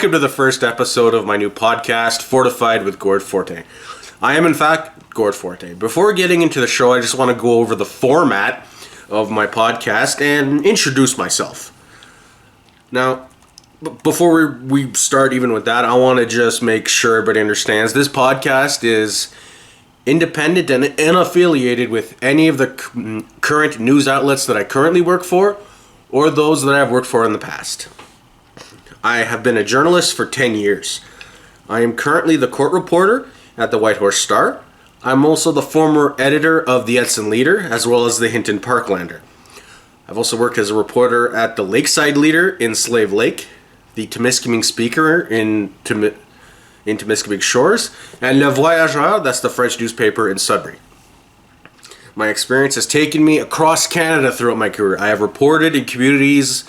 welcome to the first episode of my new podcast, Fortified with Gord Fortin. I am, in fact, Gord Fortin. Before getting into the show, I just want to go over the format of my podcast and introduce myself. Now, before we start even with that, I want to just make sure everybody understands this podcast is independent and unaffiliated with any of the current news outlets that I currently work for or those that I've worked for in the past. I have been a journalist for 10 years. I am currently the court reporter at the Whitehorse Star. I'm also the former editor of the Edson Leader, as well as the Hinton Parklander. I've also worked as a reporter at the Lakeside Leader in Slave Lake, the Temiskaming Speaker in Temiskaming Shores, and Le Voyageur, that's the French newspaper in Sudbury. My experience has taken me across Canada throughout my career. I have reported in communities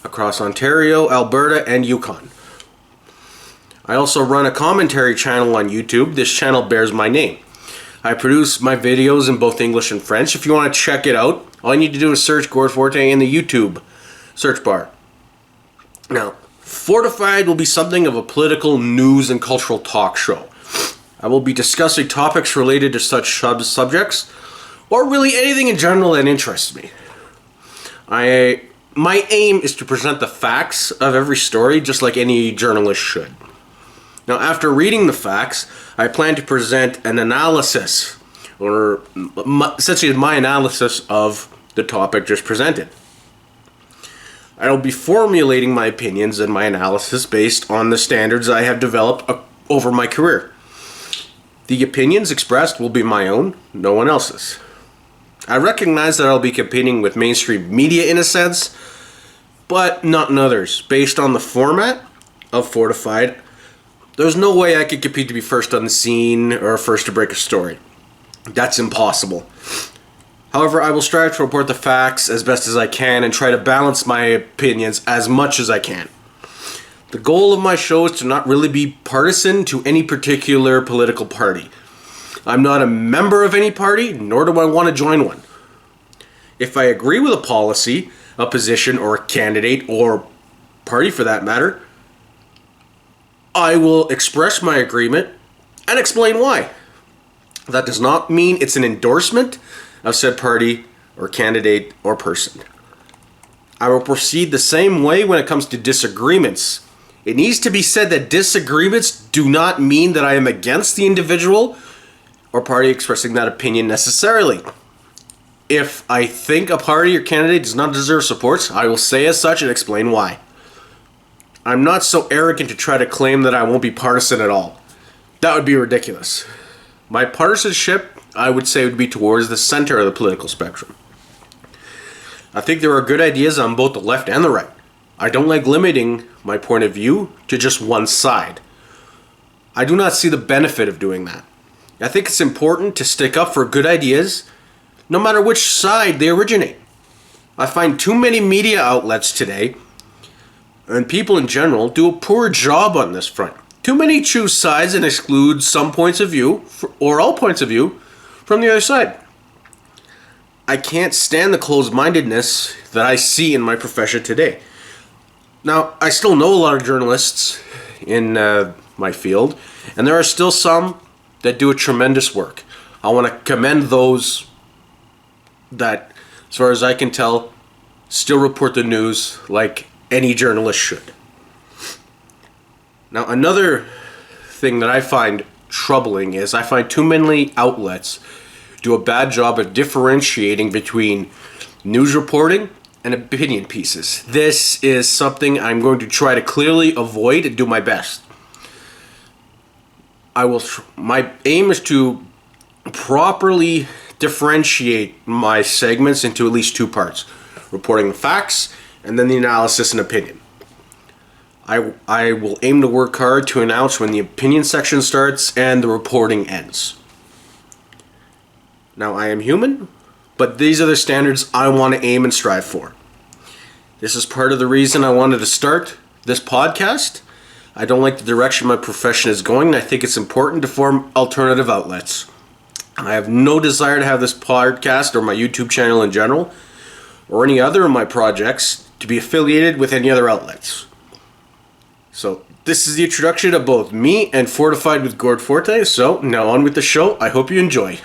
across Ontario, Alberta, and Yukon. I also run a commentary channel on YouTube. This channel bears my name. I produce my videos in both English and French. If you want to check it out, all you need to do is search Gord Fortin in the YouTube search bar. Now, Fortified will be something of a political, news, and cultural talk show. I will be discussing topics related to such subjects, or really anything in general that interests me. My aim is to present the facts of every story, just like any journalist should. Now, after reading the facts, I plan to present an analysis, or essentially my analysis of the topic just presented. I will be formulating my opinions and my analysis based on the standards I have developed over my career. The opinions expressed will be my own, no one else's. I recognize that I'll be competing with mainstream media in a sense, but not in others. Based on the format of Fortified, there's no way I could compete to be first on the scene or first to break a story. That's impossible. However, I will strive to report the facts as best as I can and try to balance my opinions as much as I can. The goal of my show is to not really be partisan to any particular political party. I'm not a member of any party, nor do I want to join one. If I agree with a policy, a position, or a candidate, or party for that matter, I will express my agreement and explain why. That does not mean it's an endorsement of said party or candidate or person. I will proceed the same way when it comes to disagreements. It needs to be said that disagreements do not mean that I am against the individual or party expressing that opinion necessarily. If I think a party or candidate does not deserve support, I will say as such and explain why. I'm not so arrogant to try to claim that I won't be partisan at all. That would be ridiculous. My partisanship, I would say, would be towards the center of the political spectrum. I think there are good ideas on both the left and the right. I don't like limiting my point of view to just one side. I do not see the benefit of doing that. I think it's important to stick up for good ideas, no matter which side they originate. I find too many media outlets today, and people in general, do a poor job on this front. Too many choose sides and exclude some points of view, or all points of view, from the other side. I can't stand the closed-mindedness that I see in my profession today. Now, I still know a lot of journalists in my field, and there are still some that do a tremendous work. I want to commend those that, as far as I can tell, still report the news like any journalist should. Now, another thing that I find troubling is I find too many outlets do a bad job of differentiating between news reporting and opinion pieces. This is something I'm going to try to clearly avoid and do my best. My aim is to properly differentiate my segments into at least two parts: reporting the facts and then the analysis and opinion. I will aim to work hard to announce when the opinion section starts and the reporting ends. Now, I am human, but these are the standards I want to aim and strive for. This is part of the reason I wanted to start this podcast. I don't like the direction my profession is going, and I think it's important to form alternative outlets. I have no desire to have this podcast or my YouTube channel in general, or any other of my projects, to be affiliated with any other outlets. So this is the introduction of both me and Fortified with Gord Fortin. So now on with the show. I hope you enjoy.